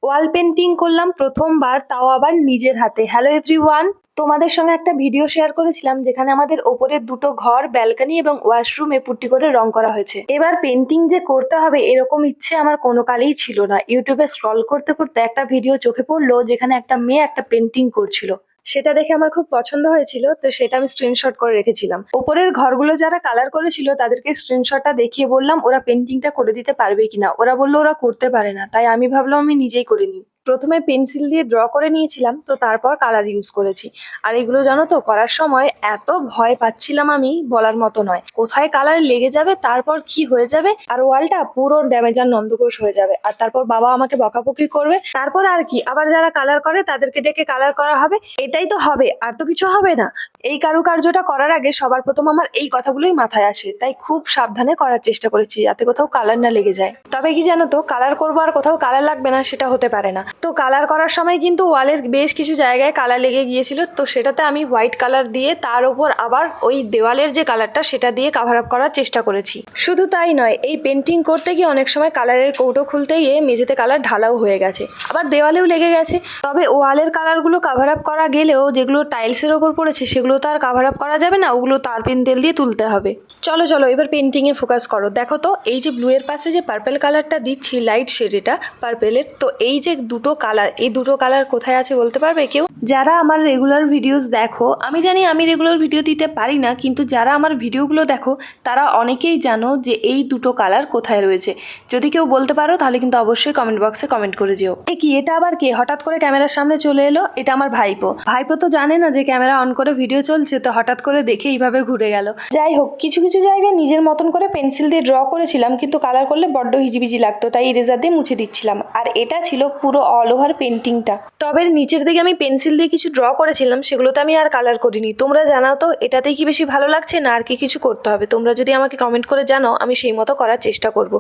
Wall painting করলাম প্রথমবার, তাও আবার নিজের হাতে। হ্যালো এভরিওয়ান, তোমাদের সঙ্গে একটা ভিডিও শেয়ার করেছিলাম যেখানে আমাদের ওপরের দুটো ঘর, ব্যালকনি এবং ওয়াশরুমে পুট্টি করে রং করা হয়েছে। এবার পেন্টিং যে করতে হবে এরকম ইচ্ছে আমার কোনো কালেই ছিল না। ইউটিউবে স্ক্রল করতে করতে একটা ভিডিও চোখে পড়লো যেখানে একটা মেয়ে একটা পেন্টিং করছিল। সেটা দেখে আমার খুব পছন্দ হয়েছিল, তো সেটা আমি স্ক্রিনশট করে রেখেছিলাম। ওপরের ঘরগুলো যারা কালার করেছিল তাদেরকে স্ক্রিনশটটা দেখিয়ে বললাম ওরা পেন্টিংটা করে দিতে পারবে কিনা। ওরা বললো ওরা করতে পারে না, তাই আমি ভাবলাম আমি নিজেই করে নিই। প্রথমে পেন্সিল দিয়ে ড্র করে নিয়েছিলাম, তো তারপর কালার ইউজ করেছি। আর এগুলো জানো তো, করার সময় এত ভয় পাচ্ছিলাম আমি, বলার মতো নয়। কোথায় কালার লেগে যাবে, তারপর কি হয়ে যাবে, আর ওয়ালটা পুরো ড্যামেজ আর নন্দকোষ হয়ে যাবে, আর তারপর বাবা আমাকে বকাবকি করবে। তারপর আর কি, আবার যারা কালার করে তাদেরকে ডেকে কালার করা হবে, এটাই তো হবে, আর তো কিছু হবে না। এই কারুকার্যটা করার আগে সবার প্রথম আমার এই কথাগুলোই মাথায় আসে, তাই খুব সাবধানে করার চেষ্টা করেছি যাতে কোথাও কালার না লেগে যায়। তবে কি জানো তো, কালার করবো আর কোথাও কালার লাগবে না সেটা হতে পারে না। তো কালার করার সময় কিন্তু ওয়ালের বেশ কিছু জায়গায় কালার লেগে গিয়েছিল, তো সেটাতে আমি হোয়াইট কালার দিয়ে তার উপর আবার ওই দেওয়ালের যে কালারটা সেটা দিয়ে কাভার আপ করার চেষ্টা করেছি। শুধু তাই নয়, এই পেন্টিং করতে গিয়ে অনেক সময় কালারের কৌটো খুলতে গিয়ে মেঝেতে কালার ঢালাও হয়ে গেছে, আবার দেওয়ালেও লেগে গেছে। তবে ওয়ালের কালারগুলো কাভার আপ করা গেলেও যেগুলো টাইলসের ওপর পড়েছে সেগুলো তো আর কাভার আপ করা যাবে না, ওগুলো তারপিন তেল দিয়ে তুলতে হবে। চলো চলো এবার পেন্টিংয়ে ফোকাস করো। দেখো তো, এই যে ব্লু এর পাশে যে পার্পেল কালারটা দিচ্ছি, লাইট শেড এটা পার্পেলের, তো এই যে দুটো কালার, এই দুটো কালার কোথায় আছে বলতে পারবে কেউ? যারা আমার রেগুলার ভিডিওস দেখো, আমি জানি আমি রেগুলার ভিডিও দিতে পারি না, কিন্তু যারা আমার ভিডিওগুলো দেখো তারা অনেকেই জানো যে এই দুটো কালার কোথায় রয়েছে। যদি কেউ বলতে পারো তাহলে কিন্তু অবশ্যই কমেন্ট বক্সে কমেন্ট করে যেও। এ কি, এটা আবার কে হঠাৎ করে ক্যামেরার সামনে চলে এলো? এটা আমার ভাইপো। ভাইপো তো জানে না যে ক্যামেরা অন করে ভিডিও চলছে, তো হঠাৎ করে দেখে এইভাবে ঘুরে গেল। যাই হোক, কিছু কিছু জায়গায় নিজের মতন করে পেন্সিল দিয়ে ড্র করেছিলাম, কিন্তু কালার করলে বড্ড হিজিবিজি লাগতো, তাই ইরেজার দিয়ে মুছে দিচ্ছিলাম। আর এটা ছিল পুরো অল ওভার পেন্টিংটা। টবের নিচের দিকে আমি পেন্সিল দিয়ে কিছু ড্র করেছিলাম, সেগুলোতে আমি আর কালার করিনি। তোমরা জানাও তো, এটাতেই কি বেশি ভালো লাগছে না আর কি কিছু করতে হবে? তোমরা যদি আমাকে কমেন্ট করে জানাও, আমি সেই মতো করার চেষ্টা করব।